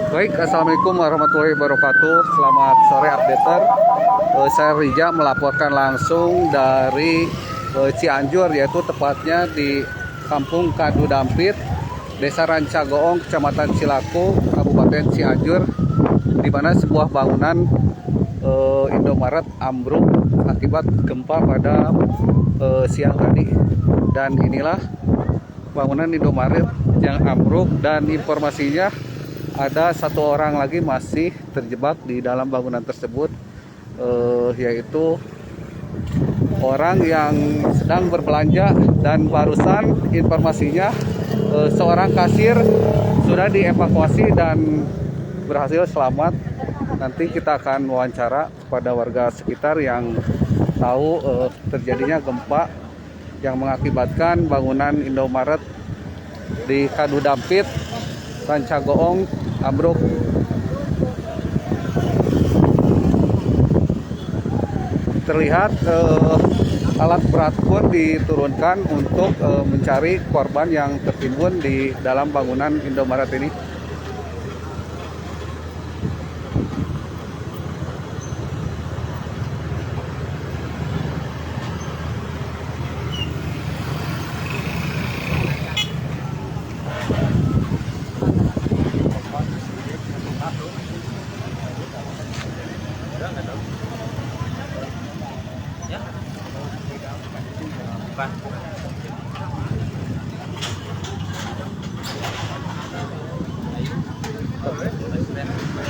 Baik, assalamualaikum warahmatullahi wabarakatuh. Selamat sore updater. Saya Rija melaporkan langsung dari Cianjur, yaitu tepatnya di Kampung Kadu Dampit, Desa Rancagoong, Kecamatan Cilaku, Kabupaten Cianjur, di mana sebuah bangunan Indomaret ambruk akibat gempa pada siang tadi. Dan inilah bangunan Indomaret yang ambruk, dan informasinya ada satu orang lagi masih terjebak di dalam bangunan tersebut, yaitu orang yang sedang berbelanja, dan barusan informasinya seorang kasir sudah dievakuasi dan berhasil selamat. Nanti kita akan wawancara kepada warga sekitar yang tahu terjadinya gempa yang mengakibatkan bangunan Indomaret di Kadu Dampit, Rancagoong ambruk. Terlihat alat berat pun diturunkan untuk mencari korban yang tertimbun di dalam bangunan Indomaret ini.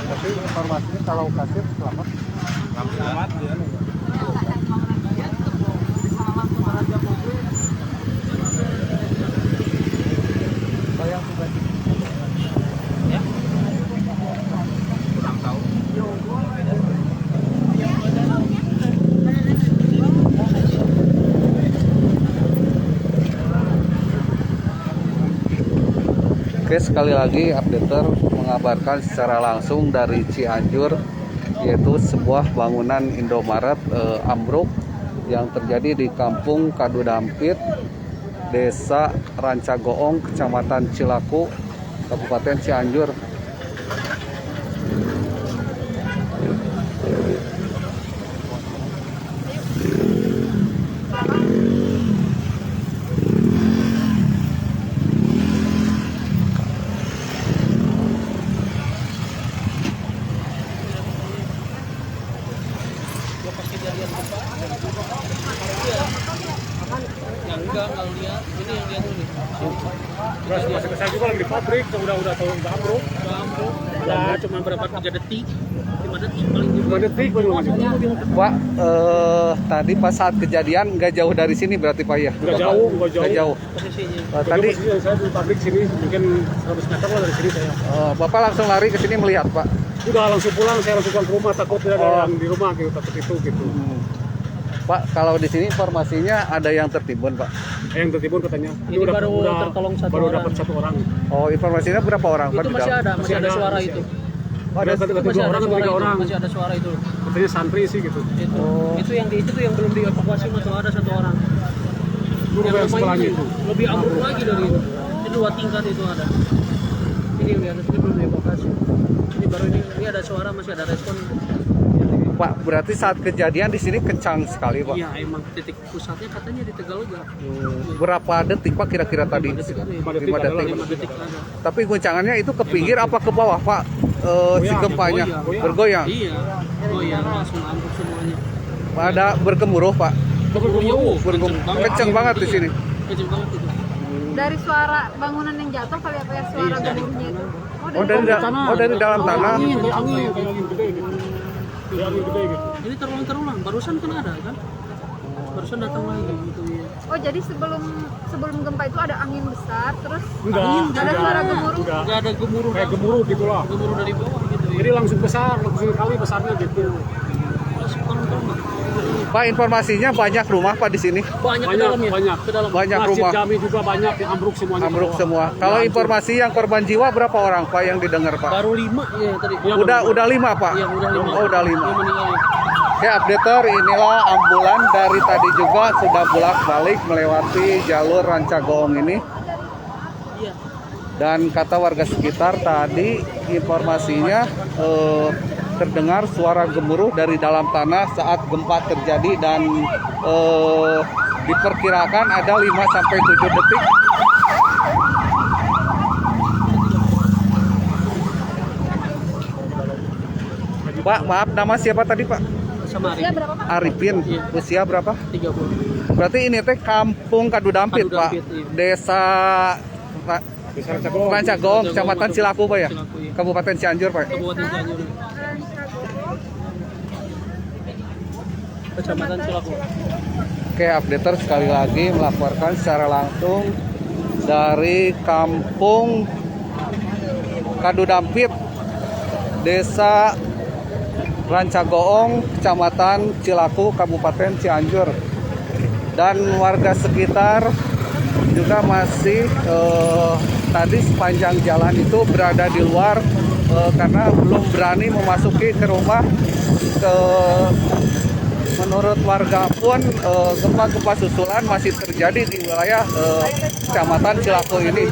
Tapi informasinya kalau kasir selamat. Selamat ya. Bayang pribadi. Ya. Kurang tahu. Oke, sekali lagi updater mengabarkan secara langsung dari Cianjur, yaitu sebuah bangunan Indomaret ambruk yang terjadi di Kampung Kadu Dampit, Desa Rancagoong, Kecamatan Cilaku, Kabupaten Cianjur. Yang enggak kalau lihat ini yang dia tulis. Terus masih saya juga lagi di pabrik, udah tahu udah ambruk. Ada cuma berapa 3 detik, 5 detik paling 5 detik baru masuk. Pak, tadi pas saat kejadian nggak jauh dari sini berarti Pak ya? Nggak jauh. Nggak jauh. posisinya. Tadi saya di pabrik sini mungkin 100 meter lah dari sini saya. Bapak langsung lari ke sini melihat Pak? Udah langsung pulang, saya langsung pulang ke rumah, takut tidak ada yang di rumah gitu, takut itu gitu. Pak, kalau di sini informasinya ada yang tertimbun Pak? Yang tertimbun katanya. Ini baru tertolong satu baru orang. dapat 1 orang. Oh, informasinya berapa orang Pak Itu di masih dalam? ada, masih ada suara itu. Oh, ada Kata Masih 2 ada orang atau suara 3 itu, orang. masih ada suara itu. Katanya santri sih gitu. Itu yang belum dievakuasi masih ada 1 orang. Guru yang sekolahnya itu. Lebih ambruk lagi dari itu. Itu 2 tingkat itu ada. Ini lihat itu belum dievakuasi. Ini baru ini ada suara, masih ada respon. Pak, berarti saat kejadian di sini kencang sekali Pak? Iya, emang titik pusatnya katanya di Tegalega. Berapa detik Pak kira-kira tadi? 5 detik ada ya. 5 detik. 5 detik ada. Tapi goncangannya itu ke pinggir apa ke bawah Pak? Si gempanya bergoyang. Iya, goyang langsung ambruk semuanya. Ada bergemuruh Pak? Kenceng banget di sini. Kenceng banget itu. Dari suara bangunan yang jatuh kali apa ya, suara gemuruhnya itu? Dari dalam tanah. Angin gede gitu. Ya, angin gede gitu. Ini terulang. Barusan kan ada kan? Barusan datang lagi gitu ya. Oh, jadi sebelum gempa itu ada angin besar, terus Enggak. ada suara gemuruh. Enggak ada gemuruh. Kayak gemuruh gitu lah. Gemuruh dari bawah gitu ya. Jadi langsung kali besarnya gitu. Langsung rumah. Pak, informasinya banyak rumah Pak di sini. Banyak ke dalamnya. Banyak. Ke dalam. Banyak Masjid rumah. kami juga banyak yang ambruk semuanya. Ambruk semua. Kalau informasi yang korban jiwa berapa orang Pak yang didengar Pak? Baru 5 ya tadi. Ya, Udah 5 Pak. Iya, udah 5. Oh, udah 5. Yang meninggal. Oke, updater, inilah ambulan dari tadi juga sudah bolak-balik melewati jalur Rancagoong ini. Iya. Dan kata warga sekitar tadi informasinya terdengar suara gemuruh dari dalam tanah saat gempa terjadi dan diperkirakan ada 5 sampai 7 detik. Pak, maaf, nama siapa tadi, Pak? Sama Usia berapa, Pak? Arifin. Iya. Usia berapa? 30. Berarti ini teh Kampung Kadudampit, Kadu Pak. Dampit, iya. Desa Rancagong, Kecamatan Cilaku, Pak ya? Cilaku, iya. Kabupaten Cianjur, Pak. Kabupaten Cianjur. Kecamatan Cilaku. Oke, updater sekali lagi melaporkan secara langsung dari Kampung Kadudampit, Desa Rancagoong, Kecamatan Cilaku, Kabupaten Cianjur. Dan warga sekitar juga masih tadi sepanjang jalan itu berada di luar karena belum berani memasuki ke rumah. Menurut warga pun gempa-gempa susulan masih terjadi di wilayah Kecamatan Cilaku ini.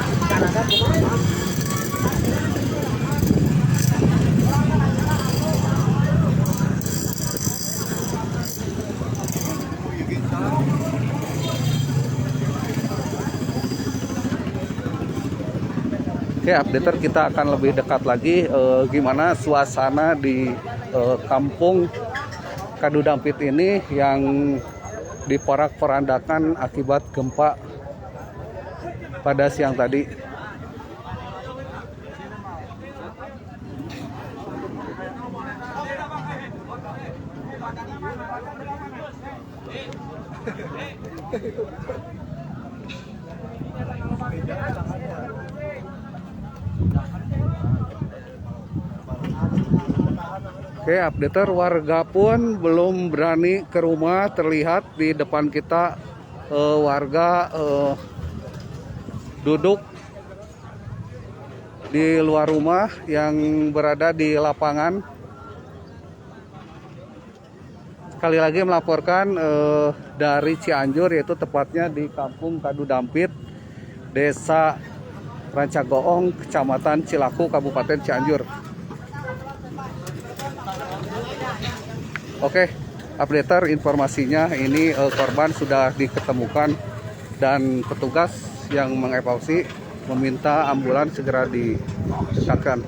Oke, updater kita akan lebih dekat lagi gimana suasana di Kampung Kadudampit ini yang diporak-porandakan akibat gempa pada siang tadi. Oke, updater, warga pun belum berani ke rumah. Terlihat di depan kita warga duduk di luar rumah yang berada di lapangan. Sekali lagi melaporkan dari Cianjur, yaitu tepatnya di Kampung Kadudampit, Desa Rancagoong, Kecamatan Cilaku, Kabupaten Cianjur. Oke, updater, informasinya ini korban sudah diketemukan dan petugas yang mengevakuasi meminta ambulans segera didekatkan.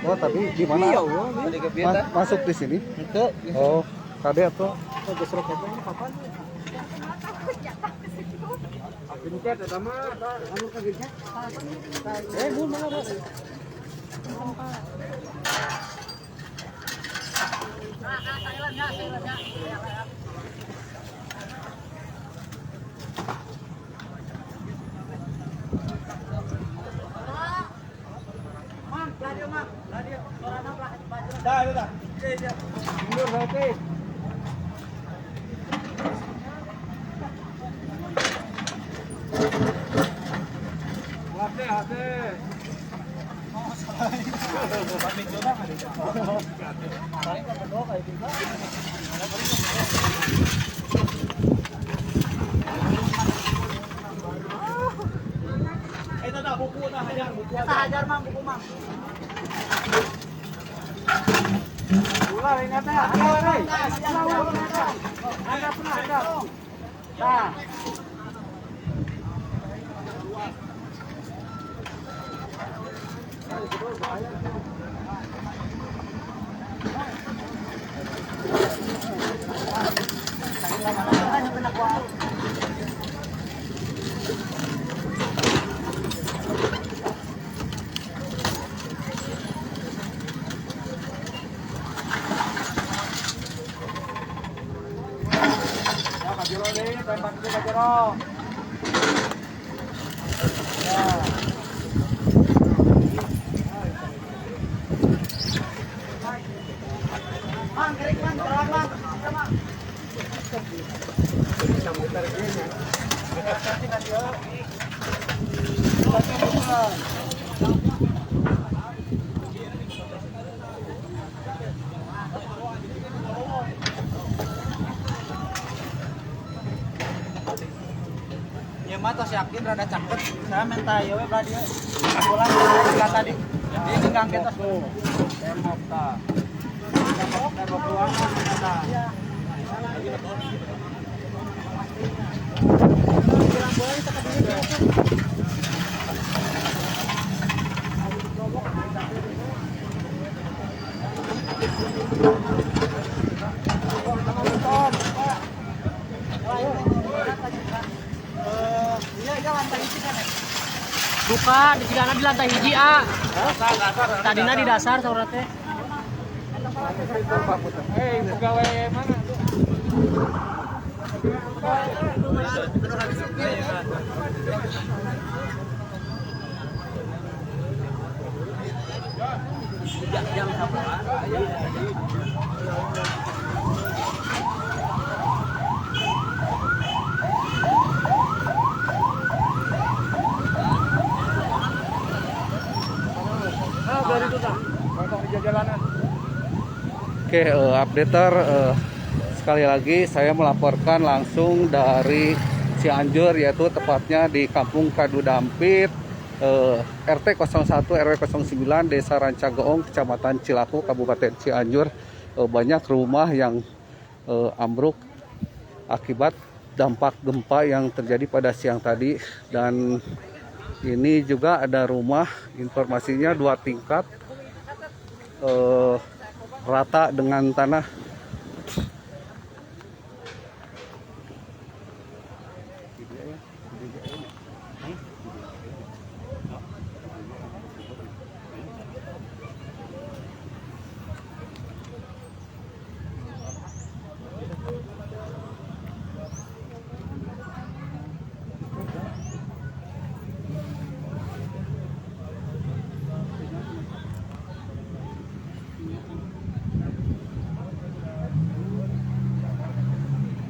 Oh, tapi gimana? Masuk di sini? Oh, tadi atau? Ya mah tos yakin rada cakep. Saya minta ya we badi. Pulang sebelah tadi. Dia cenggang kita tuh. Tembok ta. Tembok ruangan ta. Buka di sigana di lantai hiji A. Tadina di dasar saurna teh. Pegawai mana? Jam berapa? Dari itu dah. Potong di jalanan. Oke, updater, sekali lagi saya melaporkan langsung dari Cianjur, yaitu tepatnya di Kampung Kadu Dampit, RT 01 RW 09 Desa Rancageong, Kecamatan Cilaku, Kabupaten Cianjur. Banyak rumah yang ambruk akibat dampak gempa yang terjadi pada siang tadi, dan ini juga ada rumah, informasinya 2 tingkat, rata dengan tanah.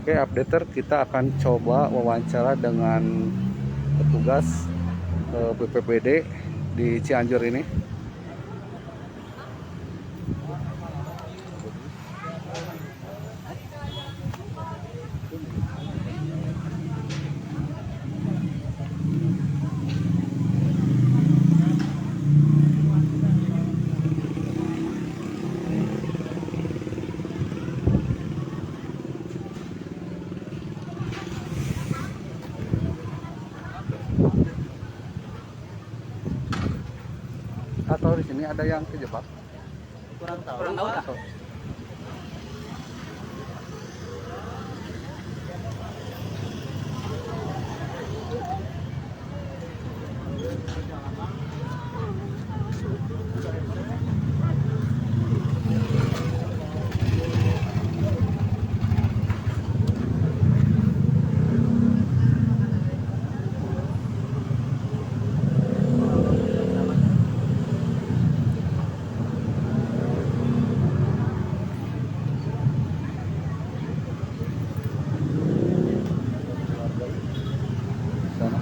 Oke, updater, kita akan coba wawancara dengan petugas BPBD di Cianjur ini. Atau di sini ada yang kejebak? Kurang tahu. Kurang tahu. Atau- sana.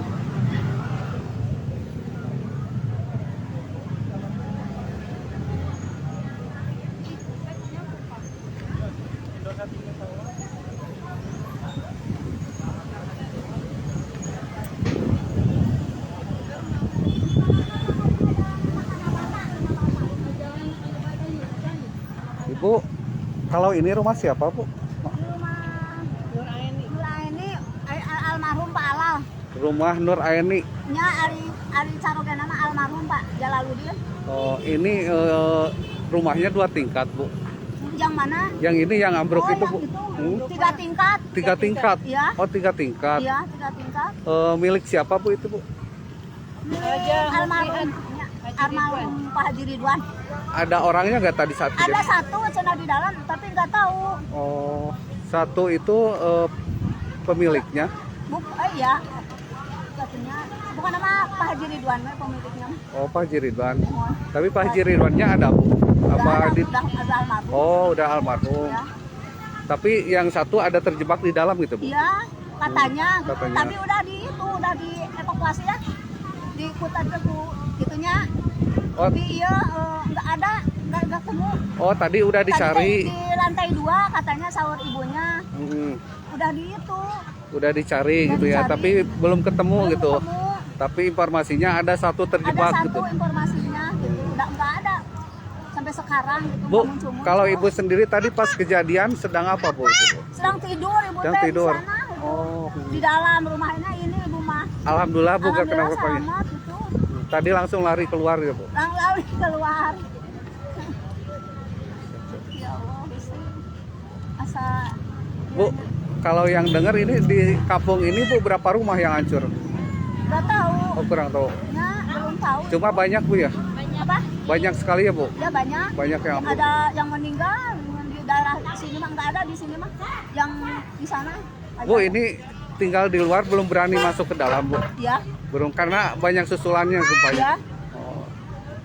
Ibu, kalau ini rumah siapa, Bu? Nur Aini almarhum Pak Alal. Rumah Nur Aini. Nya Ari Carogana mah almarhum Pak Jalaluddin. Oh, ini rumahnya 2 tingkat, Bu. Yang mana? Yang ini yang ambruk Oh, itu, yang Bu. itu. Hmm? 3 tingkat. 3 tingkat. Iya. Oh, 3 tingkat. Iya, 3 tingkat. Milik siapa, Bu, itu, Bu? Almarhum Pak Haji Ridwan. Ada orangnya nggak tadi saat Ada kejadian? satu cina di dalam tapi nggak tahu. Oh, satu itu pemiliknya. Iya. Katanya bukan nama Pak Haji Ridwan pemiliknya. Oh, Pak Haji Ridwan. Tapi Pak Haji Ridwannya ada, Bu? Apa di? Udah almarhum. Oh, udah almarhum. Ya. Tapi yang satu ada terjebak di dalam gitu, Bu? Iya. katanya. Katanya. Tapi udah dievakuasi ya. Di Kuta Teku gitunya. Oh. Tapi iya nggak ada, nggak ketemu. Oh, tadi udah dicari. Tadi di lantai 2 katanya sahur ibunya. Hmm, Udah di itu. udah dicari Udah gitu ya, dicari. tapi belum ketemu Belum gitu. ketemu. Tapi informasinya ada satu Ada terjebak satu gitu. informasinya gitu. Udah nggak ada sampai sekarang gitu. Bu, nggak muncul-muncul. kalau ibu sendiri tadi pas kejadian sedang apa, Bu? sedang tidur ibu Sedang teh tidur. di sana gitu. Oh. Di dalam rumahnya ini ibu mah. Alhamdulillah Bu gak Alhamdulillah kenapa-napa ya. selamat gitu. Tadi langsung lari keluar ya, Bu. Lalu keluar. Ya Allah, bisa. Asa Bu, kalau yang dengar ini di kampung ini Bu berapa rumah yang hancur? nggak tahu. Oh, kurang tahu. Ya, belum tahu. Cuma banyak Bu ya? Apa? Banyak sekali ya, Bu. Ya banyak. Banyak yang ambruk. Ada yang meninggal di daerah sini mah nggak ada di sini mah. Yang di sana. aja. Bu, ini tinggal di luar belum berani masuk ke dalam, Bu. Ya, Belum karena banyak susulannya ya. gempanya. Oh.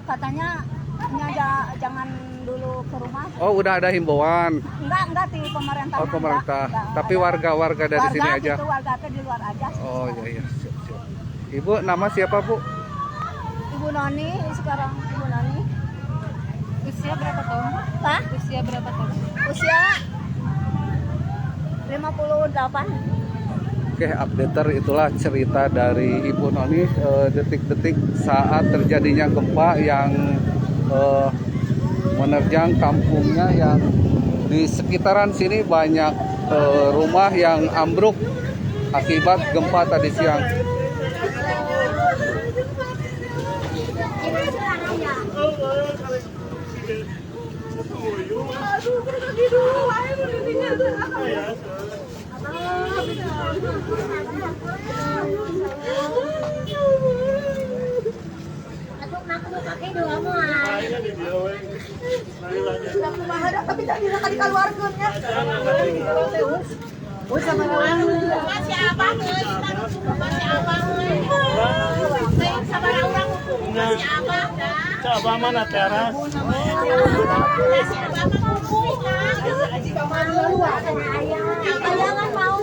Katanya ini aja jangan dulu ke rumah. Oh, udah ada himbauan. Enggak di pemerintah. Oh, pemerintah. Tapi warga-warga dari sini aja. Gitu, warga teh di luar aja. Oh, iya iya. Siap, siap. Ibu nama siapa, Bu? Ibu Noni sekarang Ibu Noni. Usia berapa tahun? Pak? Usia berapa tahun? Usia 58. Oke, updater itulah cerita dari Ibu Noni detik-detik saat terjadinya gempa yang menerjang kampungnya yang di sekitaran sini banyak rumah yang ambruk akibat gempa tadi siang. Coba mana teras? Jangan mau.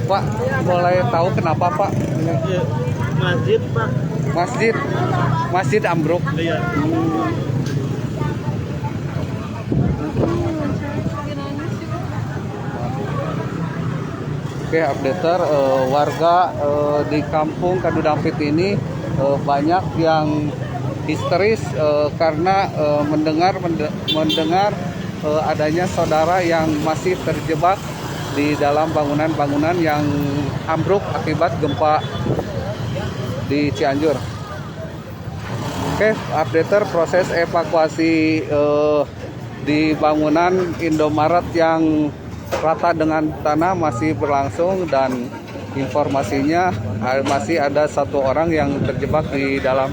Pak, boleh tahu kenapa Pak? Masjid Pak. Masjid ambruk. Iya. Oke, updater warga di kampung Kadudampit ini banyak yang histeris karena mendengar adanya saudara yang masih terjebak di dalam bangunan-bangunan yang ambruk akibat gempa di Cianjur. Oke, updater proses evakuasi di bangunan Indomaret yang rata dengan tanah masih berlangsung dan informasinya masih ada satu orang yang terjebak di dalam.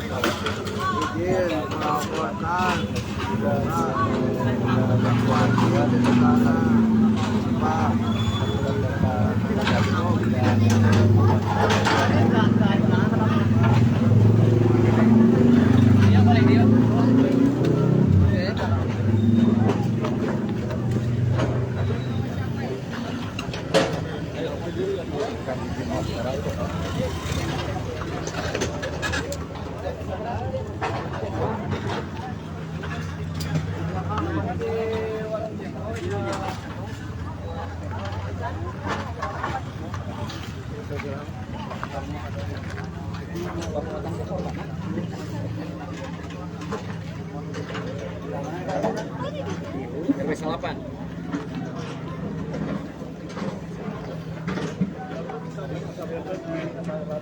RW 8.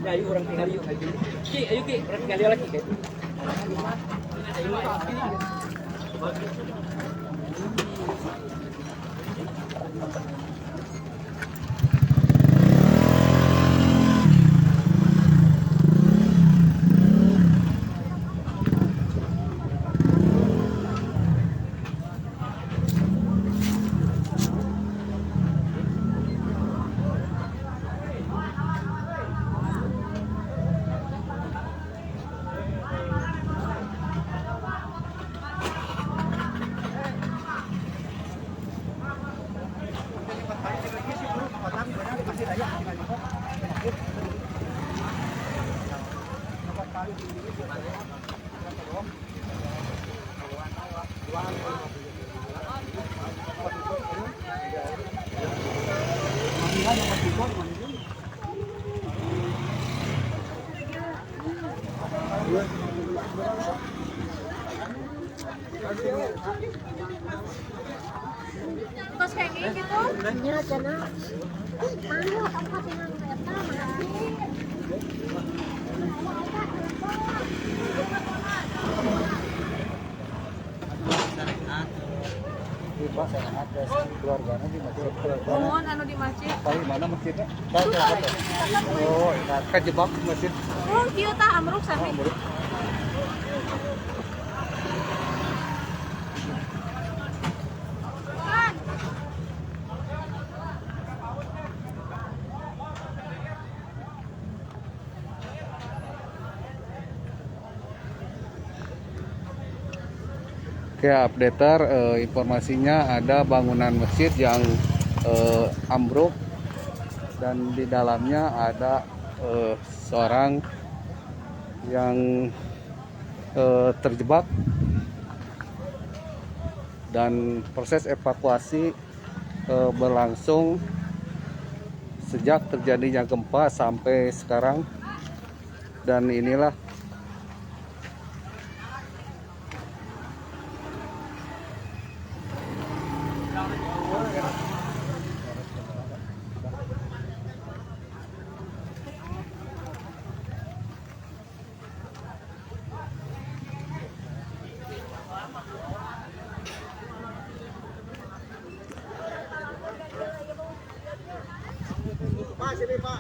Ya, ayo orang tinggal yuk. Ki, ayo Ki, orang tinggal lagi Ki. Kos kayak gitu. Ya, karena malu apa dengan kereta Pak sehat keluarganya di masjid. Mohon anu di masjid. Tahu mana masjidnya? Kan Oh, kejebak masjid. Oh, kieu tah amruk sami. Oke, updater informasinya ada bangunan masjid yang ambruk dan di dalamnya ada seorang yang terjebak dan proses evakuasi berlangsung sejak terjadinya gempa sampai sekarang. Dan inilah Pak, sini Pak.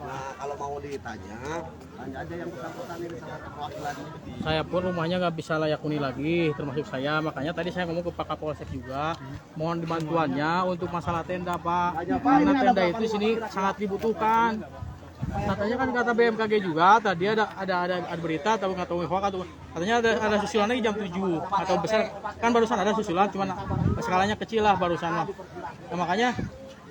Nah, kalau mau ditanya, tanya aja yang bersangkutan ini sama perwakilan. Saya pun rumahnya nggak bisa layak huni lagi, termasuk saya. Makanya tadi saya ngomong ke Pak Kapolsek juga, mohon dibantuannya untuk masalah tenda, Pak. Karena tenda itu sini sangat dibutuhkan. Katanya kan kata BMKG juga tadi ada berita atau nggak tahu hoax atau katanya ada susulan lagi jam 7 atau besar kan barusan ada susulan cuman skalanya kecil lah barusan lah. Nah, makanya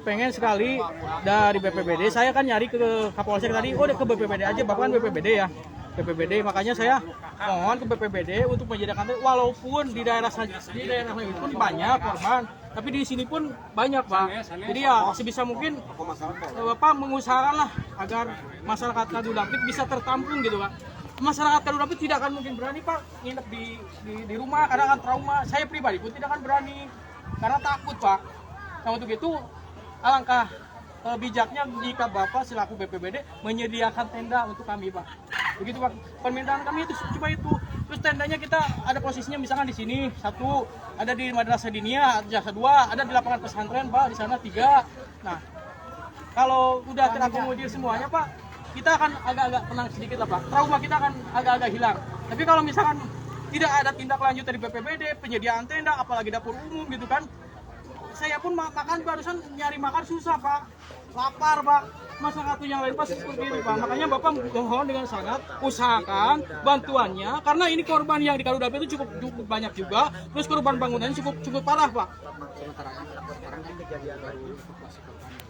pengen sekali dari BPBD, saya kan nyari ke Kapolsek tadi, oh ke BPBD aja, bahkan BPBD ya. BPBD, makanya saya mohon ke BPBD untuk menyediakan walaupun di daerah lain pun banyak korban, tapi di sini pun banyak, Pak. Jadi ya sebisa mungkin Bapak mengusahakan lah agar masyarakat Kadu Dampit bisa tertampung gitu, Pak. Masyarakat Kadu Dampit tidak akan mungkin berani, Pak, nginep di rumah karena akan trauma. Saya pribadi pun tidak akan berani karena takut, Pak. Nah, untuk itu alangkah bijaknya jika Bapak selaku BPBD menyediakan tenda untuk kami, Pak. Begitu, Pak. Permintaan kami itu cuma itu. Terus tendanya kita ada posisinya misalkan di sini satu, ada di Madrasah Diniyah, jasa dua, ada di lapangan pesantren, Pak, di sana 3. Nah, kalau udah terakomodir semuanya, Pak, kita akan agak-agak tenang sedikit lah, Pak. Trauma kita akan agak-agak hilang. Tapi kalau misalkan tidak ada tindak lanjut dari BPBD, penyediaan tenda, apalagi dapur umum gitu kan, saya pun makan barusan nyari makan susah, Pak. Lapar, Pak. Masyarakat yang lain pasti seperti ini, Pak. Makanya Bapak mohon dengan sangat usahakan bantuannya karena ini korban yang di Kadu Dampit itu cukup banyak juga. Terus korban bangunannya cukup parah, Pak.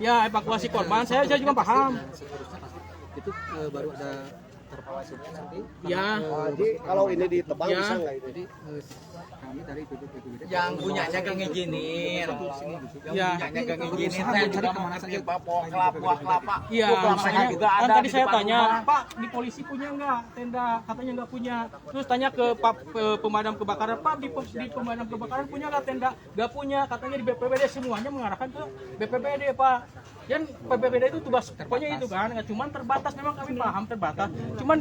Ya, evakuasi korban saya juga paham. Itu baru ada terpaksa nanti. Ya. Jadi kalau ini ditebang Ya. bisa nggak itu? Jadi kami dari BPBD Yang punyanya gak ngizinin, Ya. punyanya gak ngizinin. Saya juga mau menimpa buah kelapa. Iya, Buah kelapanya makanya juga kan ada tadi di saya depan tanya, rumah. Pak, di polisi punya nggak tenda? Katanya nggak punya. Terus tanya ke Pak pemadam kebakaran, Pak, di pemadam kebakaran punya nggak tenda? Nggak punya. Katanya di BPBD semuanya mengarahkan ke BPBD, Pak. Dan BPBD itu tugas pokoknya itu kan, nggak cuman terbatas, memang kami paham terbatas. Cuman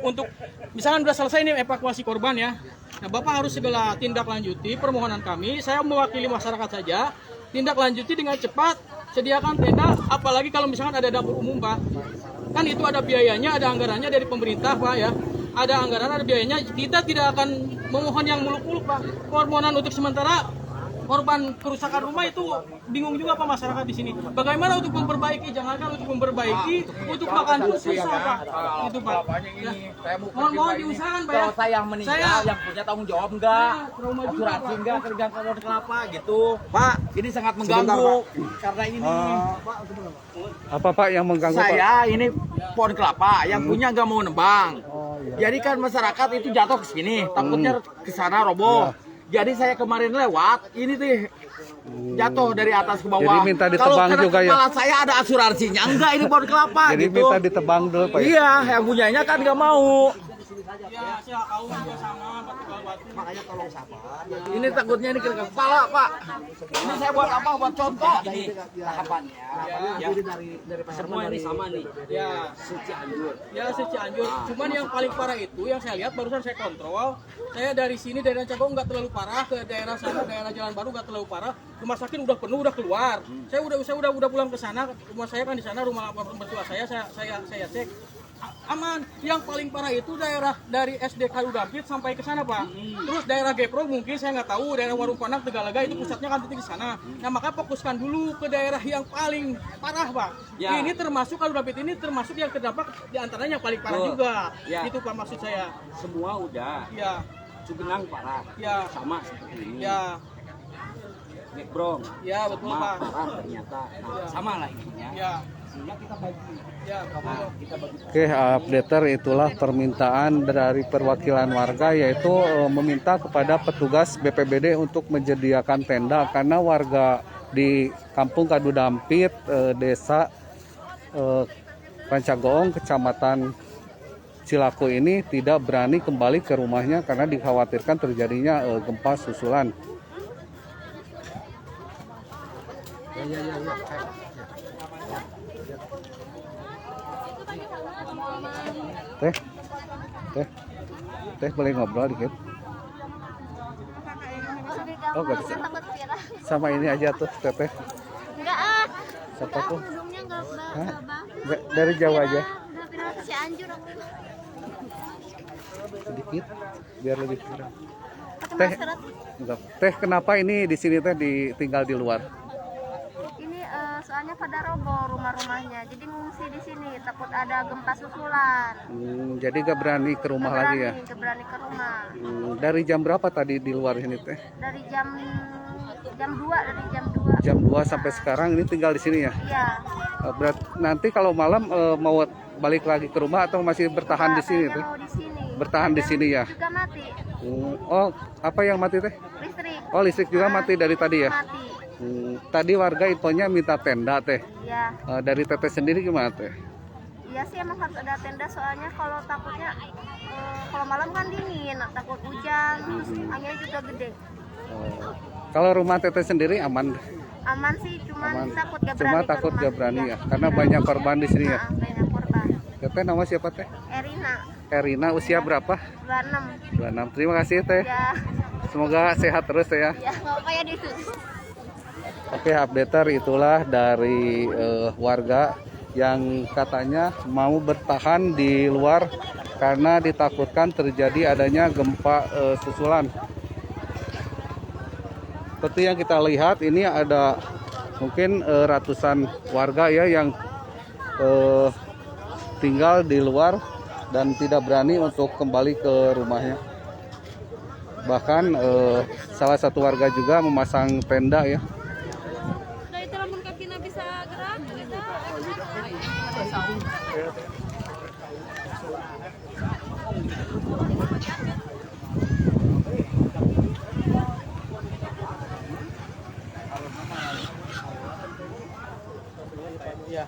untuk misalkan udah selesai ini evakuasi korban ya. Nah, Bapak harus segala tindak lanjuti permohonan kami. Saya mewakili masyarakat saja. Tindak lanjuti dengan cepat, sediakan tenda, apalagi kalau misalkan ada dapur umum, Pak. Kan itu ada biayanya, ada anggarannya dari pemerintah, Pak ya. Ada anggaran, ada biayanya. Kita tidak akan memohon yang muluk-muluk, Pak. Permohonan untuk sementara korban kerusakan rumah itu bingung juga Pak masyarakat di sini. Bagaimana untuk memperbaiki, jangankan untuk memperbaiki, untuk makan pun susah, Pak. Itu, Pak. Ya. Mohon diusahakan, Pak ya. Kalau saya yang meninggal, yang punya tanggung jawab enggak? trauma juga, Asuransi Pak. enggak, kerjaan pohon kelapa gitu. Pak, ini sangat mengganggu. Karena ini apa Pak yang mengganggu, Pak? saya ini pohon kelapa, yang punya enggak mau nebang. Jadi kan masyarakat itu jatuh ke sini, takutnya ke sana roboh. Jadi saya kemarin lewat, ini tuh jatuh dari atas ke bawah. Jadi minta ditebang Kalau kena juga ya? kepala saya ada asuransinya, enggak ini pohon kelapa Jadi gitu. minta ditebang dulu Pak ya? Iya, yang punyanya kan nggak mau. Ya, saya tahu juga sama batu-batu. Makanya tolong sabar. Ini takutnya ini kena kepala, Pak. Ini saya buat apa? Buat contoh. Tahapannya. Jadi dari pasar semua ini sama nih. Ya, Cianjur. ya Cianjur. Cuman yang paling parah itu yang saya lihat barusan saya kontrol. Saya dari sini daerah Cagong nggak terlalu parah, ke daerah sana daerah Jalan Baru nggak terlalu parah. Rumah sakit udah penuh, udah keluar. Saya udah pulang ke sana. Rumah saya kan di sana, rumah mertua saya cek. Aman. Yang paling parah itu daerah dari SD Kayu Dampit sampai ke sana Pak. Terus daerah Gepro mungkin saya nggak tahu, daerah Warung Panak Tegalaga itu pusatnya kan titik di sana. Nah maka fokuskan dulu ke daerah yang paling parah Pak. Ya. Ini termasuk Kayu Dampit ini termasuk yang terdampak diantaranya yang paling parah juga. Ya. Itu Pak maksud saya. Semua udah. Ya, Cugenang parah. ya, Sama seperti ini. ya, Nekbrong. ya betul Sama Pak. parah ternyata. Nah, sama lah intinya. Ya, Sehingga kita bagi. ya, betul. Kita bagi. Oke, updater itulah permintaan dari perwakilan warga yaitu meminta kepada petugas BPBD untuk menyediakan tenda karena warga di Kampung Kadu Dampit, Desa Rancagoong, Kecamatan Cilaku ini tidak berani kembali ke rumahnya karena dikhawatirkan terjadinya gempa susulan. Teh, teh boleh ngobrol dikit? Oh, gak bisa. Takut pirang. Sama ini aja tuh, teteh. Enggak ah. Siapa tuh? Hidungnya enggak Hah? bang. Dari Jawa aja. Udah pirang ke Cianjur aku. Sedikit, biar lebih kurang. Pakai Teh, masker. enggak. Teh, kenapa ini di sini teh tinggal di luar? Ini soalnya pada roboh rumah-rumahnya. Jadi ngungsi di sini takut ada gempa susulan. Jadi gak berani ke rumah lagi ya? Nggak berani ke rumah. Dari jam berapa tadi di luar ini teh? Dari jam 2 dari jam 2. Jam 2 sampai sekarang ini tinggal di sini ya? Iya. Berarti nanti kalau malam mau balik lagi ke rumah atau masih bertahan di sini tuh? Mau di sini. Bertahan di sini ya? Juga mati. Oh, apa yang mati teh? Listrik. Oh, listrik juga mati dari tadi ya? Mati. Tadi warga infonya minta tenda teh. Iya. Dari teteh sendiri gimana teh? Iya sih emang harus ada tenda soalnya kalau takutnya kalau malam kan dingin, takut hujan, terus anginnya juga gede. Kalau rumah teteh sendiri aman? Aman sih, cuman Aman. takut gak berani. Cuma ke takut rumah. gak berani Iya. ya? Karena Iya. banyak korban di sini ya? Banyak korban. Teteh nama siapa teh? Erina, Erina, usia berapa? 26. 26. Terima kasih teh. Ya, Semoga sehat terus ya. ya nggak apa ya itu. Oke, updater itulah dari warga yang katanya mau bertahan di luar karena ditakutkan terjadi adanya gempa susulan. Seperti yang kita lihat ini ada mungkin ratusan warga ya yang tinggal di luar dan tidak berani untuk kembali ke rumahnya. Bahkan salah satu warga juga memasang tenda ya. Dari telepon kakina bisa gerak kita. Iya,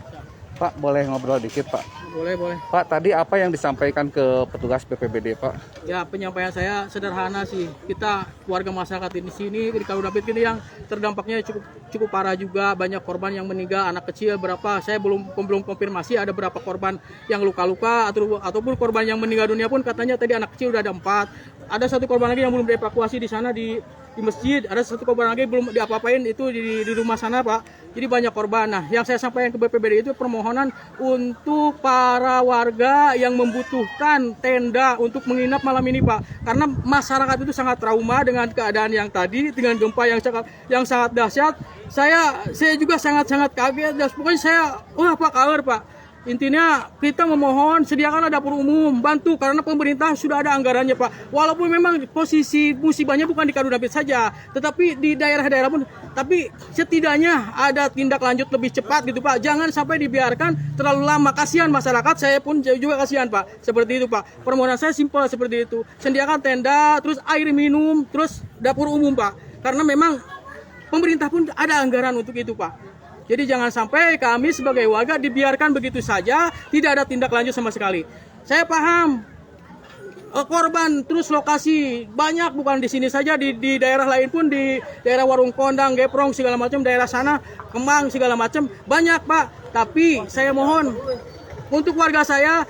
Pak, boleh ngobrol dikit Pak? boleh, boleh. Pak, tadi apa yang disampaikan ke petugas BPBD Pak? Ya, penyampaian saya sederhana sih. Kita warga masyarakat di sini di Kayu Dampit ini yang terdampaknya cukup parah juga, banyak korban yang meninggal, anak kecil berapa? Saya belum konfirmasi ada berapa korban yang luka-luka ataupun korban yang meninggal dunia pun katanya tadi anak kecil udah ada 4. Ada satu korban lagi yang belum dievakuasi di sana di masjid, ada satu korban lagi belum diapa-apain itu di rumah sana Pak. Jadi banyak korban. Nah, yang saya sampaikan ke BPBD itu permohonan untuk para warga yang membutuhkan tenda untuk menginap malam ini Pak. Karena masyarakat itu sangat trauma dengan keadaan yang tadi, dengan gempa yang sangat dahsyat. Saya juga sangat kaget. Dan pokoknya saya, wah Pak, kabar Pak. Intinya kita memohon sediakanlah dapur umum, bantu karena pemerintah sudah ada anggarannya Pak. Walaupun memang posisi musibahnya bukan di Kadudampit saja, tetapi di daerah-daerah pun. Tapi setidaknya ada tindak lanjut lebih cepat gitu Pak. Jangan sampai dibiarkan terlalu lama. Kasihan masyarakat, saya pun juga kasihan Pak. Seperti itu Pak. Permohonan saya simpel seperti itu. Sediakan tenda, terus air minum, terus dapur umum Pak. Karena memang pemerintah pun ada anggaran untuk itu Pak. Jadi jangan sampai kami sebagai warga dibiarkan begitu saja, tidak ada tindak lanjut sama sekali. Saya paham korban terus lokasi banyak, bukan di sini saja, di daerah lain pun, di daerah Warung Kondang, Geprong segala macam, daerah sana Kemang segala macam banyak Pak. Tapi saya mohon untuk warga saya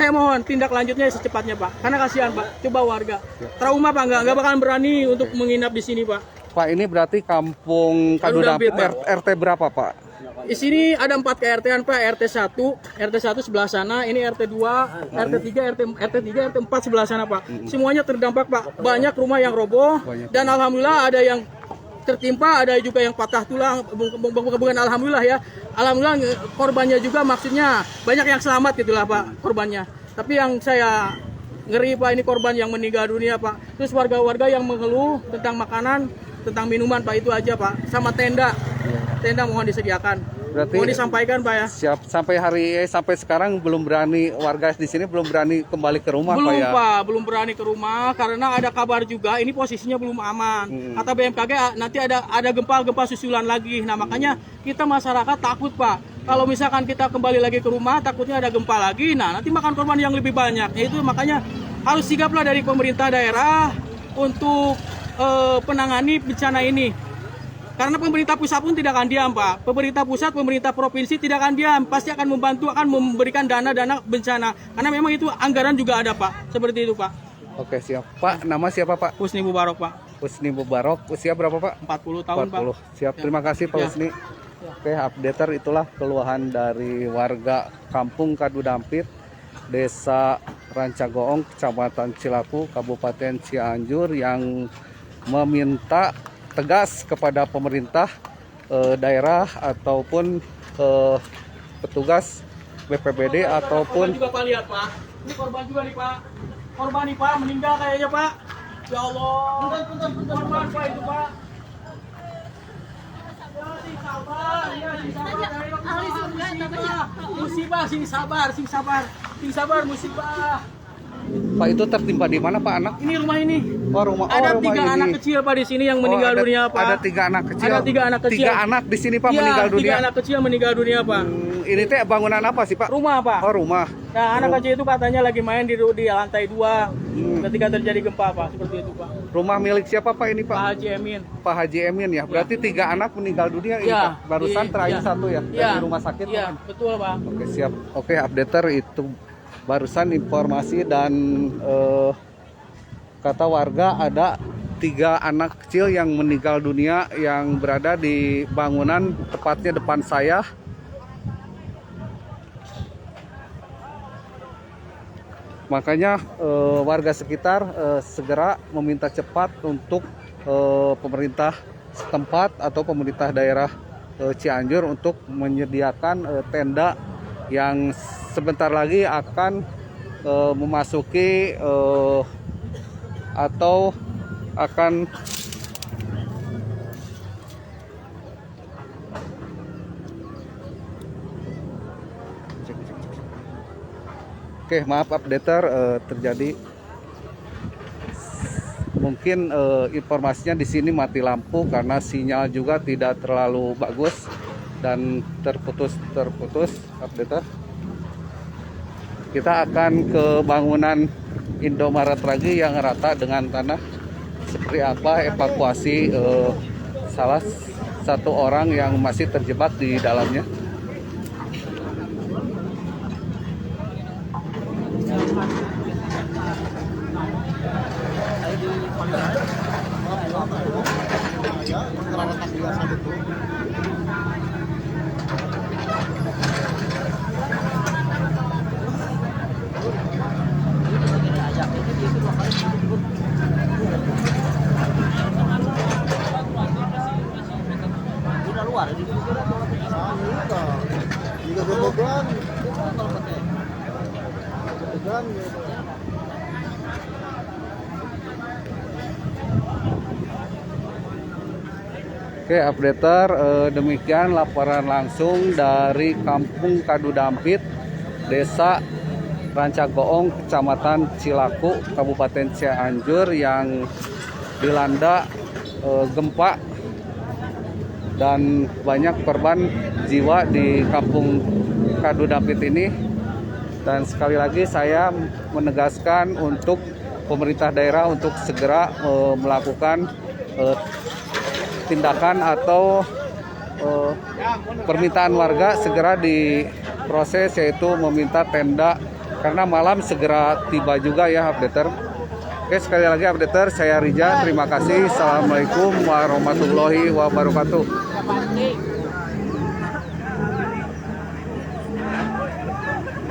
mohon tindak lanjutnya secepatnya Pak. Karena kasihan Pak, coba warga trauma Pak, nggak bakalan berani untuk menginap di sini Pak. Pak, ini berarti kampung Kadudampit RT berapa Pak? Di sini ada 4 KRT-an Pak, RT 1 sebelah sana, ini RT 2, RT 3, RT 4 sebelah sana Pak. Semuanya terdampak Pak, banyak rumah yang roboh dan alhamdulillah ada yang tertimpa, ada juga yang patah tulang, bukan alhamdulillah ya. Alhamdulillah korbannya juga, maksudnya banyak yang selamat gitulah Pak korbannya. Tapi yang saya ngeri Pak, ini korban yang meninggal dunia Pak. Terus warga-warga yang mengeluh tentang makanan, tentang minuman Pak, itu aja Pak, sama tenda mohon disediakan. Berarti mohon disampaikan Pak ya. Siap, sampai sekarang belum berani, warga di sini belum berani kembali ke rumah Belum Pak ya? Pak, belum berani ke rumah karena ada kabar juga ini posisinya belum aman. Kata BMKG nanti ada gempa susulan lagi. Nah makanya kita masyarakat takut Pak. Kalau misalkan kita kembali lagi ke rumah, takutnya ada gempa lagi. Nah nanti makan korban yang lebih banyak. Itu makanya harus sigaplah dari pemerintah daerah untuk penangani bencana ini. Karena pemerintah pusat pun tidak akan diam Pak. Pemerintah pusat, pemerintah provinsi tidak akan diam. Pasti akan membantu, akan memberikan dana-dana bencana. Karena memang itu anggaran juga ada Pak. Seperti itu Pak. Oke siap. Pak, nama siapa Pak? Husni Mubarok Pak. Husni Mubarok, usia berapa Pak? 40 tahun 40. Pak. Siap, terima kasih Pak Husni. Oke, updater itulah keluhan dari warga Kampung Kadudampit, Desa Rancagoong, Kecamatan Cilaku, Kabupaten Cianjur yang meminta tegas kepada pemerintah daerah ataupun petugas BPBD ataupun korban juga Pak, lihat Pak. Ini korban juga nih Pak. Korban nih Pak, meninggal kayaknya Pak. Ya Allah. Korban Pak itu Pak. Ya sing sabar, ya sing sabar. Musibah, sing sabar musibah. Pak, itu tertimpa di mana Pak anak? Ini rumah ini. Oh, rumah. Ada rumah 3 ini. anak kecil Pak di sini yang meninggal dunia Pak. Ada 3 anak kecil. Ada 3 anak kecil. 3 anak di sini Pak Iya, meninggal dunia. 3 anak kecil meninggal dunia Pak. Ini teh bangunan apa sih Pak? Rumah Pak. Oh, rumah. Nah, anak kecil itu katanya lagi main di lantai 2 ketika terjadi gempa Pak, seperti itu Pak. Rumah milik siapa Pak ini Pak? Pak Haji Emin. Pak Haji Emin ya. Berarti 3 anak meninggal dunia ini Ya, Pak. Barusan terakhir 1 ya dari rumah sakit. Iya, Pak. betul Pak. Oke, siap. Oke, updater itu barusan informasi dan kata warga ada 3 anak kecil yang meninggal dunia yang berada di bangunan tepatnya depan saya. Makanya warga sekitar segera meminta cepat untuk pemerintah setempat atau pemerintah daerah Cianjur untuk menyediakan tenda yang sebentar lagi akan memasuki atau akan Oke, maaf updater, terjadi mungkin informasinya di sini mati lampu karena sinyal juga tidak terlalu bagus dan terputus updater. Kita akan ke bangunan Indomaret lagi yang rata dengan tanah. Seperti apa evakuasi salah satu orang yang masih terjebak di dalamnya. Udah luar ini. Oke, updater, demikian laporan langsung dari Kampung Kadu Dampit, Desa Rancagoong, Kecamatan Cilaku, Kabupaten Cianjur yang dilanda gempa dan banyak korban jiwa di Kampung Kadu Dampit ini. Dan sekali lagi saya menegaskan untuk pemerintah daerah untuk segera melakukan tindakan atau permintaan warga segera diproses, yaitu meminta tenda karena malam segera tiba juga ya updater. Oke, sekali lagi updater, saya Rija, terima kasih. Assalamualaikum warahmatullahi wabarakatuh.